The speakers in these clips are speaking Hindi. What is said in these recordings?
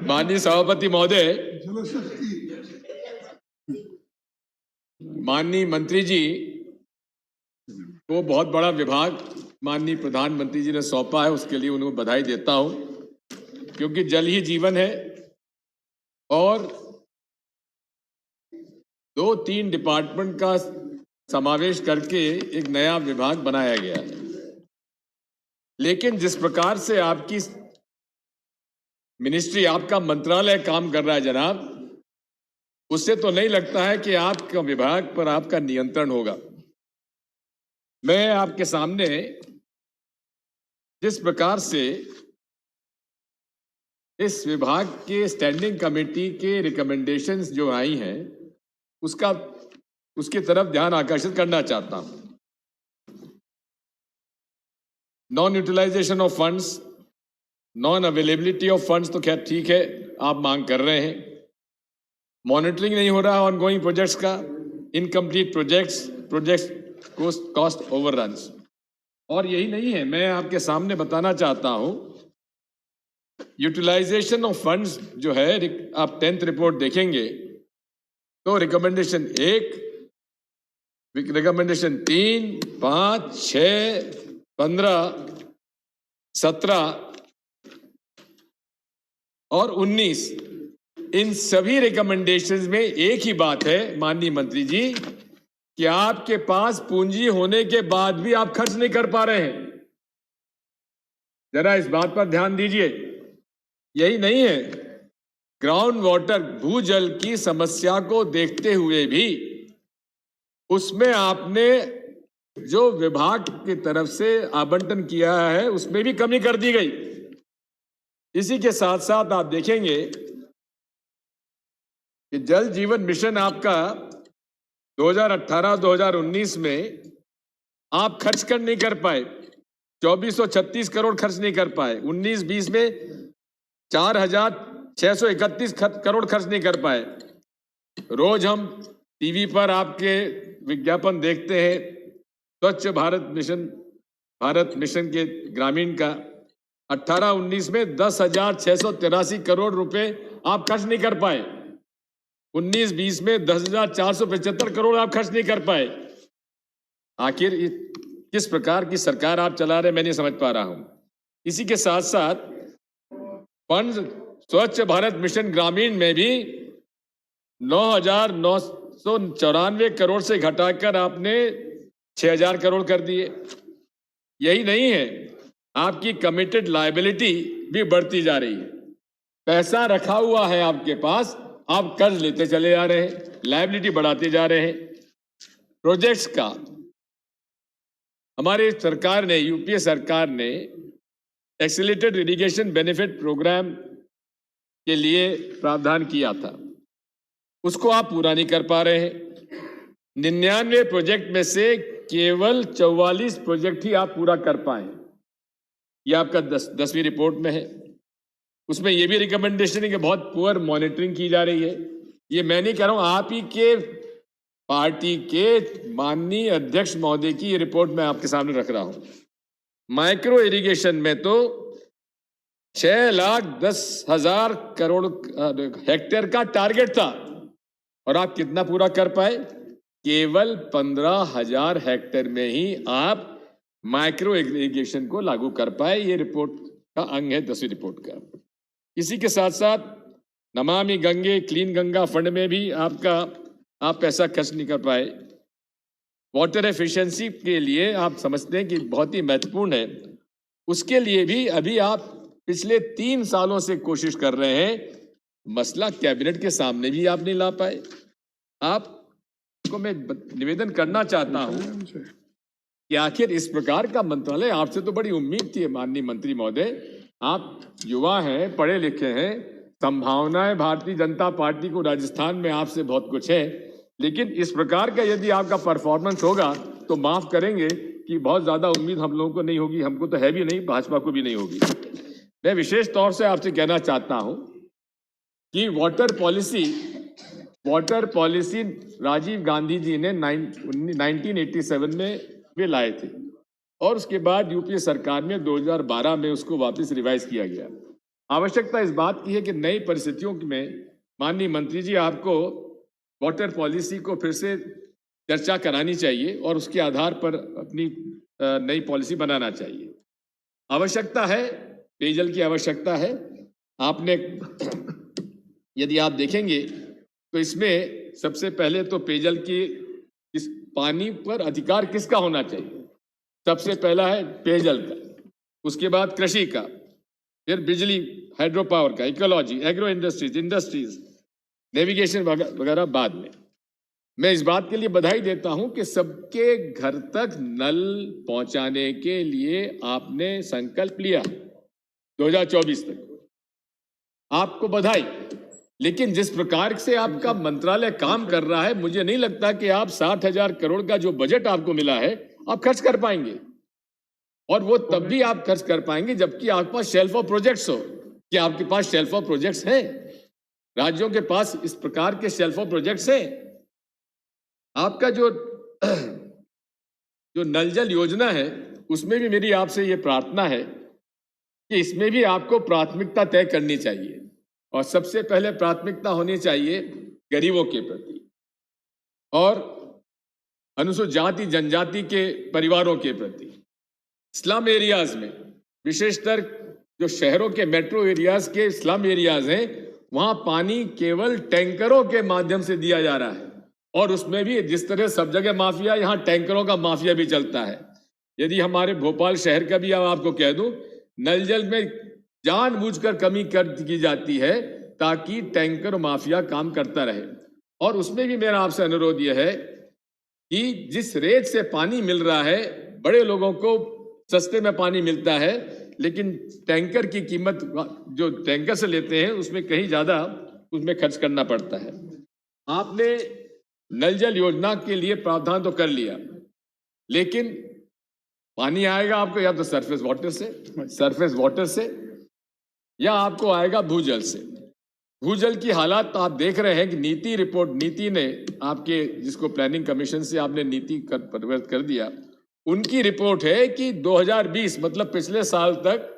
माननीय सभापति महोदय, माननीय मंत्री जी को बहुत बड़ा विभाग माननीय प्रधानमंत्री जी ने सौंपा है, उसके लिए उन्हें बधाई देता हूं, क्योंकि जल ही जीवन है और 2-3 डिपार्टमेंट का समावेश करके एक नया विभाग बनाया गया है। लेकिन जिस प्रकार से आपकी मिनिस्ट्री, आपका मंत्रालय काम कर रहा है जनाब, उससे तो नहीं लगता है कि आपका विभाग पर आपका नियंत्रण होगा। मैं आपके सामने जिस प्रकार से इस विभाग के स्टैंडिंग कमेटी के रिकमेंडेशंस जो आई हैं, उसकी तरफ ध्यान आकर्षित करना चाहता हूं। Non utilisation of funds, non availability of funds तो खैर ठीक है, आप मांग कर रहे हैं। मॉनिटरिंग नहीं हो रहा ऑनगोइंग प्रोजेक्ट्स का, इनकम्प्लीट प्रोजेक्ट्स कॉस्ट ओवररन्स। और यही नहीं है, मैं आपके सामने बताना चाहता हूं, यूटिलाइजेशन ऑफ फंड्स जो है, आप 10th रिपोर्ट देखेंगे तो रिकमेंडेशन 1, रिकमेंडेशन 3, 5, 6, 15, 17 और 19, इन सभी रिकमेंडेशंस में एक ही बात है माननीय मंत्री जी, कि आपके पास पूंजी होने के बाद भी आप खर्च नहीं कर पा रहे हैं। जरा इस बात पर ध्यान दीजिए। यही नहीं है, ग्राउंड वाटर, भूजल की समस्या को देखते हुए भी उसमें आपने जो विभाग की तरफ से आवंटन किया है उसमें भी कमी कर दी गई। इसी के साथ साथ आप देखेंगे कि जल जीवन मिशन आपका 2018-2019 में आप खर्च कर नहीं कर पाए, 2436 करोड़ खर्च नहीं कर पाए। 19-20 में 4631 करोड़ खर्च नहीं कर पाए। रोज हम टीवी पर आपके विज्ञापन देखते हैं, स्वच्छ भारत मिशन के ग्रामीण का 18-19 में 10,683 करोड़ रुपए आप खर्च नहीं कर पाए। 19-20 में 10,475 करोड़ आप खर्च नहीं कर पाए। आखिर किस प्रकार की सरकार आप चला रहे, मैं नहीं समझ पा रहा हूं। इसी के साथ साथ फंड स्वच्छ भारत मिशन ग्रामीण में भी 9,994 करोड़ से घटाकर आपने 6,000 करोड़ कर दिए। यही नहीं है, आपकी कमिटेड लायबिलिटी भी बढ़ती जा रही है। पैसा रखा हुआ है आपके पास, आप कर्ज लेते चले जा रहे हैं, लायबिलिटी बढ़ाते जा रहे हैं। प्रोजेक्ट्स का हमारी सरकार ने, यूपीए सरकार ने एक्सीलरेटेड इरिगेशन बेनिफिट प्रोग्राम के लिए प्रावधान किया था, उसको आप पूरा नहीं कर पा रहे हैं। 99 प्रोजेक्ट में से केवल 44 प्रोजेक्ट ही आप पूरा कर पाए। यह आपका 10वीं रिपोर्ट में है। उसमें यह भी रिकमेंडेशन है कि बहुत पुअर मॉनिटरिंग की जा रही है। ये मैं नहीं कह रहा हूं, आप ही के पार्टी के माननीय अध्यक्ष महोदय की ये रिपोर्ट मैं आपके सामने रख रहा हूं। माइक्रो इरिगेशन में तो 6,10,000 करोड़ हेक्टेयर का टारगेट था और आप कितना पूरा कर पाए? केवल 15,000 हेक्टेयर में ही आप माइक्रो इरिगेशन को लागू कर पाए। ये रिपोर्ट का अंग है 10वीं रिपोर्ट का। इसी के साथ साथ नमामि गंगे, क्लीन गंगा फंड में भी आप पैसा खर्च नहीं कर पाए। वाटर एफिशिएंसी के लिए आप समझते हैं कि बहुत ही महत्वपूर्ण है, उसके लिए भी अभी आप पिछले 3 सालों से कोशिश कर रहे हैं, मसला कैबिनेट के सामने भी आप नहीं ला पाए। आपको मैं निवेदन करना चाहता हूं कि आखिर इस प्रकार का मंत्रालय, आपसे तो बड़ी उम्मीद थी माननीय मंत्री महोदय, आप युवा हैं, पढ़े लिखे हैं, संभावनाएं भारतीय जनता पार्टी को राजस्थान में आपसे बहुत कुछ है, लेकिन इस प्रकार का यदि आपका परफॉर्मेंस होगा तो माफ करेंगे कि बहुत ज्यादा उम्मीद हम लोगों को नहीं होगी, हमको तो है भी नहीं, भाजपा को भी नहीं होगी। मैं विशेष तौर से आपसे कहना चाहता हूं कि वाटर पॉलिसी राजीव गांधी जी ने 1987 में वे लाए थे और उसके बाद यूपीए सरकार में 2012 में उसको वापस रिवाइज किया गया। आवश्यकता इस बात की है कि नई परिस्थितियों में माननीय मंत्री जी आपको वाटर पॉलिसी को फिर से चर्चा करानी चाहिए और उसके आधार पर अपनी नई पॉलिसी बनाना चाहिए। आवश्यकता है, पेयजल की आवश्यकता है। आपने यदि आप देखेंगे तो इसमें सबसे पहले तो पेयजल की इस पानी पर अधिकार किसका होना चाहिए? सबसे पहला है पेयजल का, उसके बाद कृषि का, फिर बिजली हाइड्रो पावर का, इकोलॉजी, एग्रो इंडस्ट्रीज, नेविगेशन वगैरह बाद में। मैं इस बात के लिए बधाई देता हूं कि सबके घर तक नल पहुंचाने के लिए आपने संकल्प लिया 2024 तक, आपको बधाई। लेकिन जिस प्रकार से आपका मंत्रालय काम कर रहा है, मुझे नहीं लगता कि आप 60,000 करोड़ का जो बजट आपको मिला है आप खर्च कर पाएंगे। और वो तब भी आप खर्च कर पाएंगे जबकि आपके पास शेल्फ ऑफ प्रोजेक्ट्स हो। कि आपके पास शेल्फ ऑफ प्रोजेक्ट्स हैं? राज्यों के पास इस प्रकार के शेल्फ ऑफ प्रोजेक्ट्स हैं? आपका जो नल जल योजना है उसमें भी मेरी आपसे ये प्रार्थना है कि इसमें भी आपको प्राथमिकता तय करनी चाहिए और सबसे पहले प्राथमिकता होनी चाहिए गरीबों के प्रति और अनुसूचित जाति जनजाति के परिवारों के प्रति। स्लम एरियाज में, विशेषकर जो शहरों के मेट्रो एरियाज के स्लम एरियाज हैं, वहां पानी केवल टैंकरों के माध्यम से दिया जा रहा है और उसमें भी जिस तरह सब जगह माफिया, यहां टैंकरों का माफिया भी चलता है। यदि हमारे भोपाल शहर का भी आपको कह दूं, नल जल में जानबूझकर कमी की जाती है ताकि टैंकर माफिया काम करता रहे। और उसमें भी मेरा आपसे अनुरोध यह है कि जिस रेट से पानी मिल रहा है, बड़े लोगों को सस्ते में पानी मिलता है, लेकिन टैंकर की कीमत जो टैंकर से लेते हैं उसमें कहीं ज्यादा उसमें खर्च करना पड़ता है। आपने नल जल योजना के लिए प्रावधान तो कर लिया, लेकिन पानी आएगा आपको या तो सरफेस वाटर से या आपको आएगा भूजल से। भूजल की हालात तो आप देख रहे हैं कि नीति ने आपके, जिसको प्लानिंग कमीशन से आपने नीति परिवर्तित कर दिया, उनकी रिपोर्ट है कि 2020 मतलब पिछले साल तक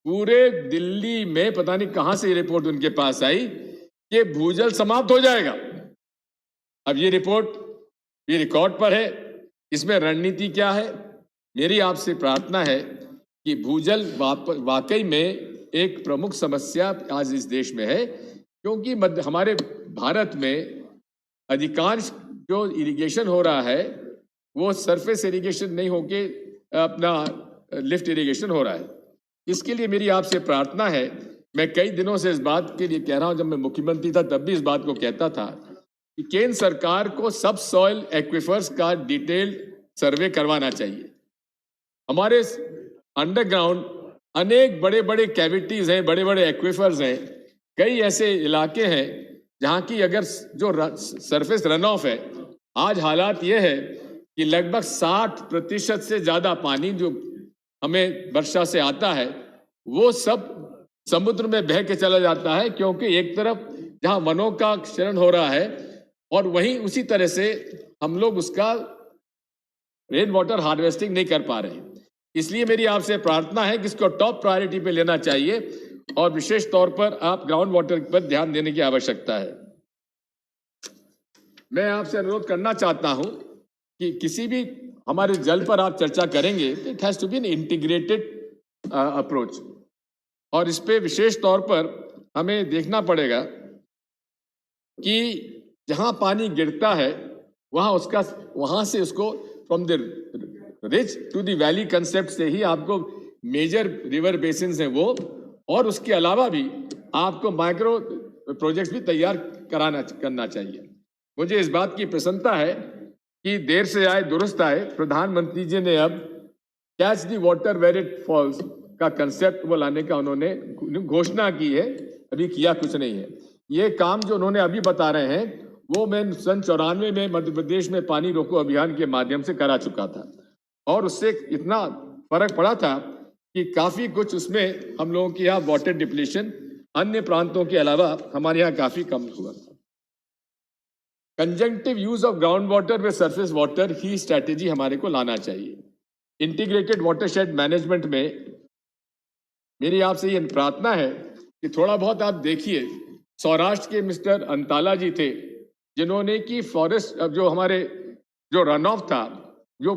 पूरे दिल्ली में पता नहीं कहां से ये रिपोर्ट उनके पास आई कि भूजल समाप्त हो जाएगा। अब ये रिपोर्ट ये रिकॉर्ड पर है, इसमें रणनीति क्या है? मेरी आपसे प्रार्थना है कि भूजल वाकई में एक प्रमुख समस्या आज इस देश में है, क्योंकि हमारे भारत में अधिकांश जो इरिगेशन हो रहा है वो सरफेस इरिगेशन नहीं होके अपना लिफ्ट इरिगेशन हो रहा है। इसके लिए मेरी आपसे प्रार्थना है, मैं कई दिनों से इस बात के लिए कह रहा हूं, जब मैं मुख्यमंत्री था तब भी इस बात को कहता था कि केंद्र सरकार को सब सॉइल एक्विफर्स का डिटेल्ड सर्वे करवाना चाहिए। हमारे अंडरग्राउंड अनेक बड़े बड़े कैविटीज हैं, बड़े बड़े एक्विफर्स हैं, कई ऐसे इलाके हैं जहां की अगर जो सरफेस रन ऑफ है, आज हालात यह है कि लगभग 60% से ज्यादा पानी जो हमें वर्षा से आता है वो सब समुद्र में बह के चला जाता है, क्योंकि एक तरफ जहां वनों का क्षरण हो रहा है और वहीं उसी तरह से हम लोग उसका रेन वाटर हार्वेस्टिंग नहीं कर पा रहे हैं। इसलिए मेरी आपसे प्रार्थना है कि इसको टॉप प्रायोरिटी पे लेना चाहिए और विशेष तौर पर आप ग्राउंड वाटर पर ध्यान देने की आवश्यकता है। मैं आपसे अनुरोध करना चाहता हूं कि किसी भी हमारे जल पर आप चर्चा करेंगे तो it has to be an integrated approach, और इस पे विशेष तौर पर हमें देखना पड़ेगा कि जहां पानी गिरता है वहां से उसको from the ridge to the valley concept से ही आपको मेजर रिवर बेसिन्स हैं वो, और उसके अलावा भी आपको माइक्रो प्रोजेक्ट्स भी तैयार करना चाहिए। मुझे इस बात की प्रसन्नता है कि देर से आए दुरुस्त आए, प्रधानमंत्री जी ने अब catch the water where it falls का कंसेप्ट वो लाने का उन्होंने घोषणा की है, अभी किया कुछ नहीं है। ये काम जो उन्होंने अभी बता रहे हैं वो मैं सन 94 में मध्य प्रदेश में पानी रोको अभियान के माध्यम से करा चुका था, और उससे इतना फर्क पड़ा था कि काफी कुछ उसमें हम लोगों के यहाँ वाटर डिप्लीशन अन्य प्रांतों के अलावा हमारे यहाँ काफी कम हुआ था। Conjunctive use of ground water व सरफेस वाटर ही स्ट्रैटेजी हमारे को लाना चाहिए। इंटीग्रेटेड वाटरशेड मैनेजमेंट में मेरी आपसे ये प्रार्थना है कि थोड़ा बहुत आप देखिए, सौराष्ट्र के मिस्टर अंताला जी थे जिन्होंने कि फॉरेस्ट जो हमारे जो रन ऑफ था, जो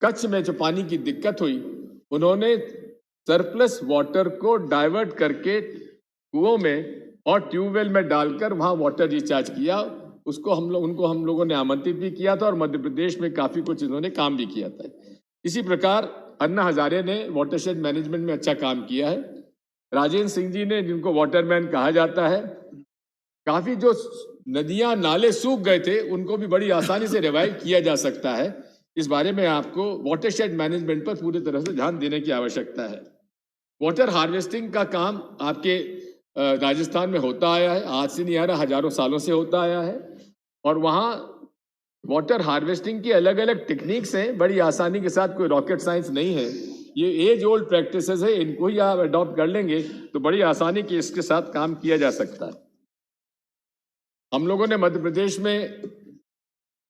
कच्छ में जो पानी की दिक्कत हुई, उन्होंने सरप्लस वाटर को डाइवर्ट करके कुओं में और ट्यूबवेल में डालकर वहां वाटर रिचार्ज किया। उसको हम लोगों ने आमंत्रित भी किया था और मध्य प्रदेश में काफी कुछ इन्होंने काम भी किया था। इसी प्रकार अन्ना हजारे ने वाटरशेड मैनेजमेंट में अच्छा काम किया है। राजेंद्र सिंह जी ने, जिनको वाटरमैन कहा जाता है, काफी जो नदियां नाले सूख गए थे उनको भी बड़ी आसानी से रिवाइव किया जा सकता है। इस बारे में आपको वाटरशेड मैनेजमेंट पर पूरी तरह से ध्यान देने की आवश्यकता है। वाटर हार्वेस्टिंग का काम आपके राजस्थान में होता आया है, आज से नहीं आ रहा, हजारों सालों से होता आया है। और वहाँ वाटर हार्वेस्टिंग की अलग अलग टेक्निक्स हैं, बड़ी आसानी के साथ, कोई रॉकेट साइंस नहीं है। ये एज ओल्ड प्रैक्टिसेस है, इनको ही आप अडॉप्ट कर लेंगे तो बड़ी आसानी के इसके साथ काम किया जा सकता है। हम लोगों ने मध्य प्रदेश में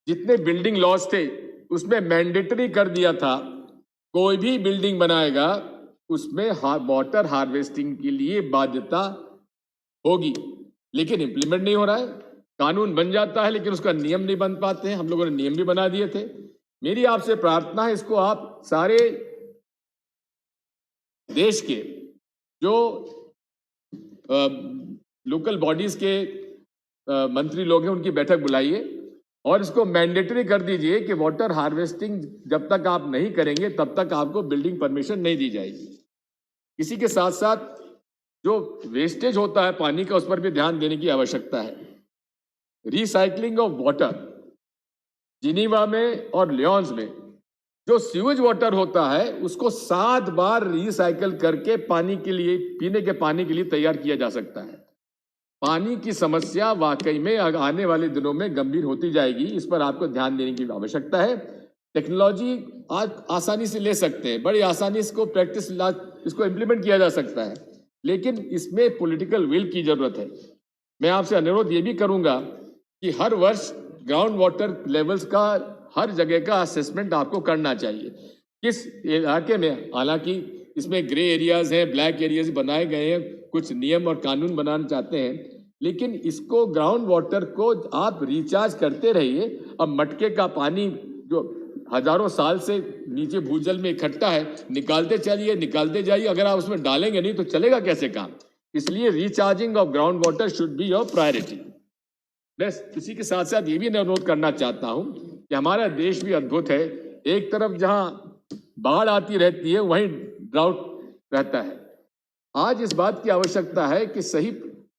जितने बिल्डिंग लॉज थे उसमें मैंडेटरी कर दिया था, कोई भी बिल्डिंग बनाएगा उसमें वाटर हार्वेस्टिंग के लिए बाध्यता होगी, लेकिन इंप्लीमेंट नहीं हो रहा है। कानून बन जाता है लेकिन उसका नियम नहीं बन पाते हैं। हम लोगों ने नियम भी बना दिए थे। मेरी आपसे प्रार्थना है, इसको आप सारे देश के जो लोकल बॉडीज के मंत्री लोग हैं उनकी बैठक बुलाइए और इसको मैंडेटरी कर दीजिए कि वाटर हार्वेस्टिंग जब तक आप नहीं करेंगे तब तक आपको बिल्डिंग परमिशन नहीं दी जाएगी। इसी के साथ साथ जो वेस्टेज होता है पानी का, उस पर भी ध्यान देने की आवश्यकता है। रिसाइकलिंग ऑफ वाटर, जिनीवा में और लियोन्स में जो सीवेज वाटर होता है उसको 7 बार रिसाइकल करके पानी के लिए, पीने के पानी के लिए तैयार किया जा सकता है। पानी की समस्या वाकई में आने वाले दिनों में गंभीर होती जाएगी, इस पर आपको ध्यान देने की आवश्यकता है। टेक्नोलॉजी आज आसानी से ले सकते हैं, बड़ी आसानी इसको प्रैक्टिस इसको इम्प्लीमेंट किया जा सकता है, लेकिन इसमें पॉलिटिकल विल की जरूरत है। मैं आपसे अनुरोध ये भी करूंगा कि हर वर्ष ग्राउंड वाटर लेवल्स का हर जगह का असेसमेंट आपको करना चाहिए। किस इलाके में, हालांकि इसमें ग्रे एरियाज हैं, ब्लैक एरियाज बनाए गए हैं, कुछ नियम और कानून बनाना चाहते हैं, लेकिन इसको ग्राउंड वाटर को आप रिचार्ज करते रहिए। अब मटके का पानी जो हजारों साल से नीचे भूजल में इकट्ठा है, निकालते चलिए, निकालते जाइए, अगर आप उसमें डालेंगे नहीं तो चलेगा कैसे काम। इसलिए recharging of ground water should be your priority. बस इसी के साथ साथ ये भी अनुरोध करना चाहता हूं कि हमारा देश भी अद्भुत है। एक तरफ जहां बाढ़ आती रहती है वहीं ड्राउट रहता है। आज इस बात की आवश्यकता है कि सही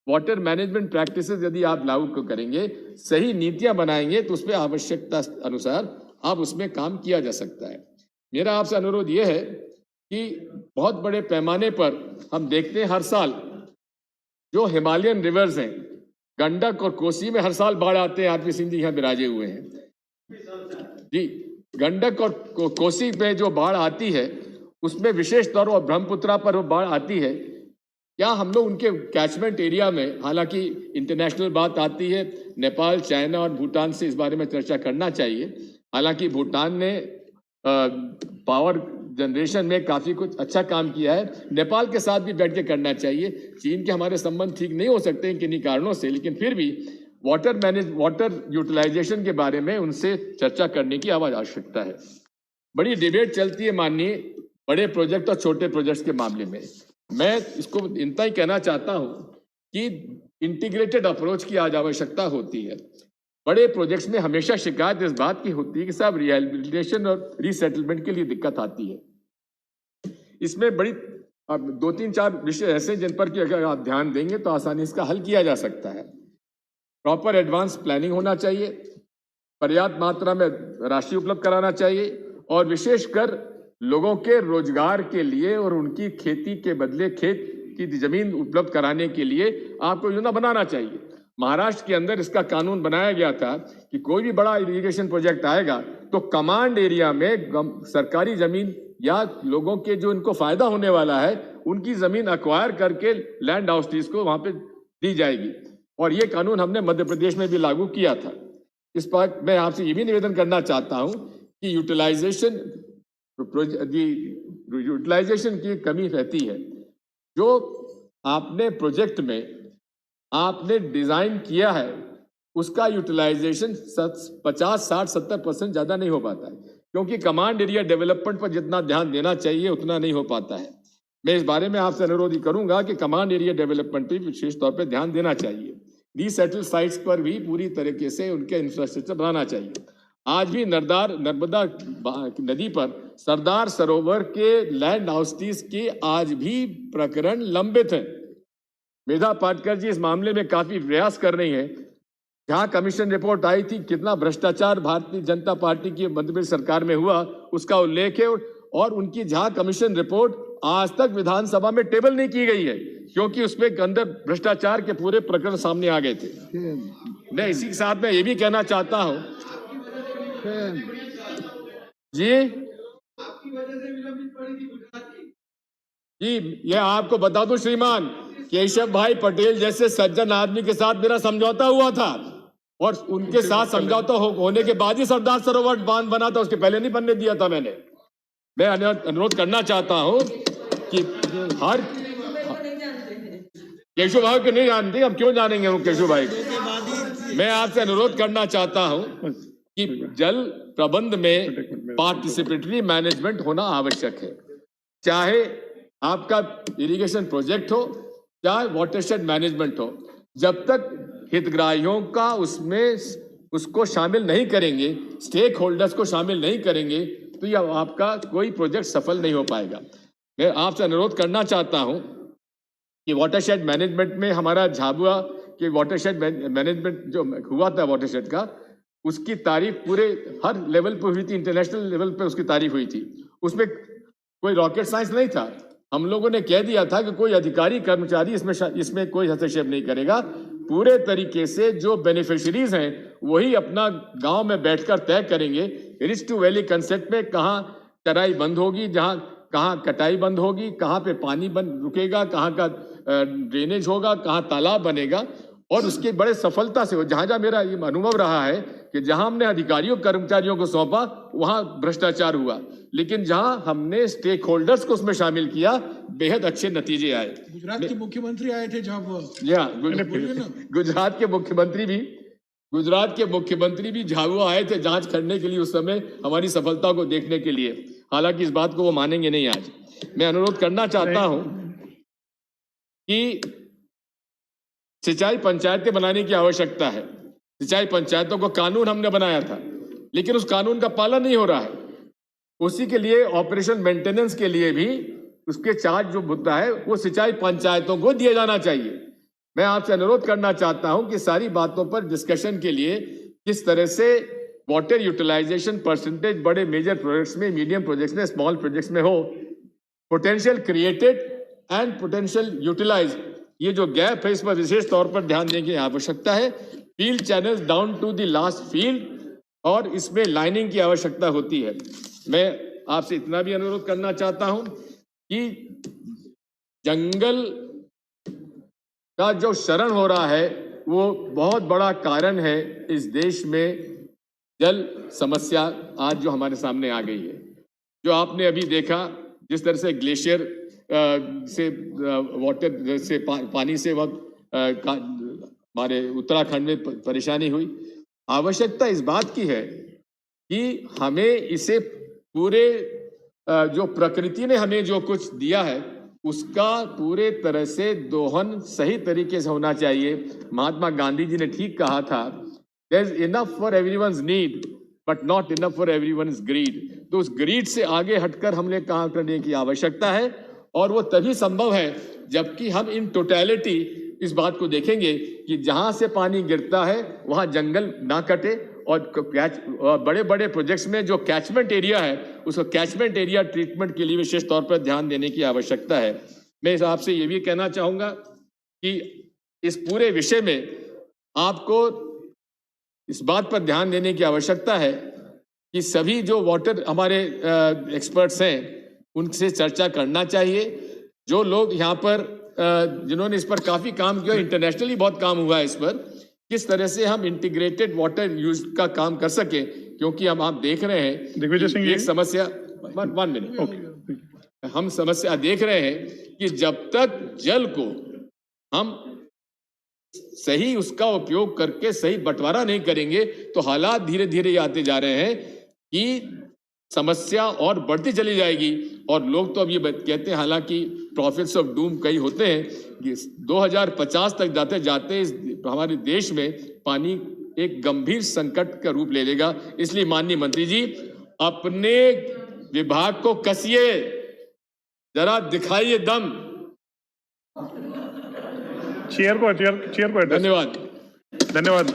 वाटर मैनेजमेंट प्रैक्टिसेस यदि आप लागू करेंगे, सही नीतियां बनाएंगे, तो उसमें आवश्यकता अनुसार आप उसमें काम किया जा सकता है। मेरा आपसे अनुरोध यह है कि बहुत बड़े पैमाने पर हम देखते हैं हर साल जो हिमालयन रिवर्स हैं, गंडक और कोसी में हर साल बाढ़ आते हैं। आरपी सिंह जी यहाँ विराजे हुए हैं जी। गंडक और कोसी पे जो बाढ़ आती है उसमें विशेष तौर पर ब्रह्मपुत्रा पर वो बाढ़ आती है। क्या हम लोग उनके कैचमेंट एरिया में, हालांकि इंटरनेशनल बात आती है, नेपाल, चाइना और भूटान से इस बारे में चर्चा करना चाहिए। हालांकि भूटान ने पावर जनरेशन में काफी कुछ अच्छा काम किया है, नेपाल के साथ भी बैठ के करना चाहिए। चीन के हमारे संबंध ठीक नहीं हो सकते हैं किन्हीं कारणों से, लेकिन फिर भी वाटर यूटिलाइजेशन के बारे में उनसे चर्चा करने की आवश्यकता है। बड़ी डिबेट चलती है माननीय बड़े प्रोजेक्ट और छोटे प्रोजेक्ट्स के मामले में। मैं इसको इतना ही कहना चाहता हूं कि इंटीग्रेटेड अप्रोच की आज आवश्यकता होती है। बड़े प्रोजेक्ट्स में हमेशा शिकायत इस बात की होती है कि साहब रिहेबिलिटेशन और रीसेटलमेंट के लिए दिक्कत आती है। इसमें बड़ी 2-3-4 विषय ऐसे जिन पर कि अगर आप ध्यान देंगे तो आसानी इसका हल किया जा सकता है। प्रॉपर एडवांस प्लानिंग होना चाहिए, पर्याप्त मात्रा में राशि उपलब्ध कराना चाहिए और विशेषकर लोगों के रोजगार के लिए और उनकी खेती के बदले खेत की जमीन उपलब्ध कराने के लिए आपको योजना बनाना चाहिए। महाराष्ट्र के अंदर इसका कानून बनाया गया था कि कोई भी बड़ा इरिगेशन प्रोजेक्ट आएगा तो कमांड एरिया में सरकारी जमीन या लोगों के जो इनको फायदा होने वाला है उनकी जमीन अक्वायर करके लैंड हाउसेस को वहां पे दी जाएगी। और ये कानून हमने मध्य प्रदेश में भी लागू किया था। इस पर मैं आपसे ये भी निवेदन करना चाहता हूं कि यूटिलाइजेशन की कमी रहती है। जो आपने प्रोजेक्ट में आपने डिजाइन किया है उसका यूटिलाइजेशन 50, 60, 70% ज्यादा नहीं हो पाता है, क्योंकि कमांड एरिया डेवलपमेंट पर जितना ध्यान देना चाहिए उतना नहीं हो पाता है। मैं इस बारे में आपसे अनुरोध करूंगा कि कमांड एरिया डेवलपमेंट पर विशेष तौर पर ध्यान देना चाहिए। रीसेटल साइट्स पर भी पूरी तरीके से उनके इंफ्रास्ट्रक्चर बनाना चाहिए। आज भी नर्मदा नदी पर सरदार सरोवर के लैंड हाउसेस के आज भी प्रकरण लंबित हैं। मेधा पाटकर जी इस मामले में काफी प्रयास कर रही हैं। जहां कमीशन रिपोर्ट आई थी, कितना भ्रष्टाचार भारतीय जनता पार्टी की मध्य प्रदेश सरकार में हुआ उसका उल्लेख है, और उनकी जहां कमीशन रिपोर्ट आज तक विधानसभा में टेबल नहीं की गई है, क्योंकि उसमें अंदर भ्रष्टाचार के पूरे प्रकरण सामने आ गए थे। मैं इसी के साथ में ये भी कहना चाहता हूं जी, ये आपको बता दूं श्रीमान, केशव भाई पटेल जैसे सज्जन आदमी के साथ मेरा समझौता हुआ था, और उनके साथ समझौता होने के बाद ही सरदार सरोवर बांध बना था, उसके पहले नहीं बनने दिया था मैंने। मैं अनुरोध करना चाहता हूं कि हर केशव भाई को नहीं जानते, हम क्यों जानेंगे वो केशव भाई को। मैं आपसे अनुरोध करना चाहता हूं कि जल प्रबंध में पार्टिसिपेटरी मैनेजमेंट होना आवश्यक है। चाहे आपका इरिगेशन प्रोजेक्ट हो, चाहे वाटरशेड मैनेजमेंट हो, जब तक हितग्राहियों का उसमें उसको शामिल नहीं करेंगे, स्टेक होल्डर्स को शामिल नहीं करेंगे, तो यह आपका कोई प्रोजेक्ट सफल नहीं हो पाएगा। मैं आपसे अनुरोध करना चाहता हूं कि वाटरशेड मैनेजमेंट में हमारा झाबुआ के वाटरशेड मैनेजमेंट जो हुआ था वाटरशेड का, उसकी तारीफ पूरे हर लेवल पर हुई थी, इंटरनेशनल लेवल पे उसकी तारीफ हुई थी। उसमें कोई रॉकेट साइंस नहीं था। हम लोगों ने कह दिया था कि कोई अधिकारी कर्मचारी इसमें कोई हस्तक्षेप नहीं करेगा। पूरे तरीके से जो बेनिफिशियरीज हैं वही अपना गांव में बैठकर तय करेंगे रिच टू वैली कंसेप्ट में कहाँ चराई बंद होगी, कहाँ कटाई बंद होगी, कहाँ पे पानी बंद रुकेगा, कहाँ का ड्रेनेज होगा, कहाँ तालाब बनेगा। और उसके बड़े सफलता से जहां जहां मेरा ये अनुभव रहा है कि जहां हमने अधिकारियों कर्मचारियों को सौंपा वहां भ्रष्टाचार हुआ, लेकिन जहां हमने स्टेक होल्डर्स को उसमें शामिल किया बेहद अच्छे नतीजे आए। गुजरात के मुख्यमंत्री आए थे झाबुआ। गुजरात के मुख्यमंत्री भी झाबुआ आए थे जांच करने के लिए, उस समय हमारी सफलता को देखने के लिए। हालांकि इस बात को वो मानेंगे नहीं आज। मैं अनुरोध करना चाहता हूं कि सिंचाई पंचायतें बनाने की आवश्यकता है। सिंचाई पंचायतों को कानून हमने बनाया था, लेकिन उस कानून का पालन नहीं हो रहा है। उसी के लिए ऑपरेशन मेंटेनेंस के लिए भी उसके चार्ज जो मुद्दा है वो सिंचाई पंचायतों को दिया जाना चाहिए। मैं आपसे अनुरोध करना चाहता हूं कि सारी बातों पर डिस्कशन के लिए किस तरह से वाटर यूटिलाइजेशन परसेंटेज बड़े मेजर प्रोजेक्ट्स में, मीडियम प्रोजेक्ट्स में, स्मॉल प्रोजेक्ट्स में हो, potential created and potential utilise, ये जो गैप है इस पर विशेष तौर पर ध्यान देने की आवश्यकता है। Field channels down to the last field, और इसमें लाइनिंग की आवश्यकता होती है। मैं आपसे इतना भी अनुरोध करना चाहता हूं कि जंगल का जो शरण हो रहा है वो बहुत बड़ा कारण है इस देश में जल समस्या आज जो हमारे सामने आ गई है। जो आपने अभी देखा, जिस तरह से ग्लेशियर से वाटर से पानी से वक्त हमारे उत्तराखंड में परेशानी हुई। आवश्यकता इस बात की है कि हमें इसे पूरे जो प्रकृति ने हमें जो कुछ दिया है उसका पूरे तरह से दोहन सही तरीके से होना चाहिए। महात्मा गांधी जी ने ठीक कहा था, there is enough for everyone's need but not enough for everyone's greed. तो उस ग्रीड से आगे हटकर हमने काम करने की आवश्यकता है, और वो तभी संभव है जबकि हम इन टोटलिटी इस बात को देखेंगे कि जहां से पानी गिरता है वहां जंगल ना कटे, और बड़े बड़े प्रोजेक्ट्स में जो कैचमेंट एरिया है उसको कैचमेंट एरिया ट्रीटमेंट के लिए विशेष तौर पर ध्यान देने की आवश्यकता है। मैं आपसे ये भी कहना चाहूंगा कि इस पूरे विषय में आपको इस बात पर ध्यान देने की आवश्यकता है कि सभी जो वाटर हमारे एक्सपर्ट्स हैं उनसे चर्चा करना चाहिए। जो लोग यहाँ पर जिन्होंने इस पर काफी काम किया, इंटरनेशनली बहुत काम हुआ है इस पर, किस तरह से हम इंटीग्रेटेड वाटर यूज का काम कर सके, क्योंकि अब आप देख रहे हैं दिग्विजय सिंह एक समस्या, 1 मिनट, हम समस्या देख रहे हैं कि जब तक जल को हम सही उसका उपयोग करके सही बंटवारा नहीं करेंगे तो हालात धीरे धीरे ये आते जा रहे हैं कि समस्या और बढ़ती चली जाएगी। और लोग तो अब ये कहते हैं, हालांकि प्रॉफिट्स ऑफ डूम कई होते हैं, कि 2050 तक जाते जाते हमारे देश में पानी एक गंभीर संकट का रूप ले लेगा। इसलिए माननीय मंत्री जी, अपने विभाग को कसिए, जरा दिखाइए दम। चेयर को एड्रेस। धन्यवाद। धन्यवाद।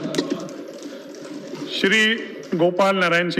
श्री गोपाल नारायण सिंह।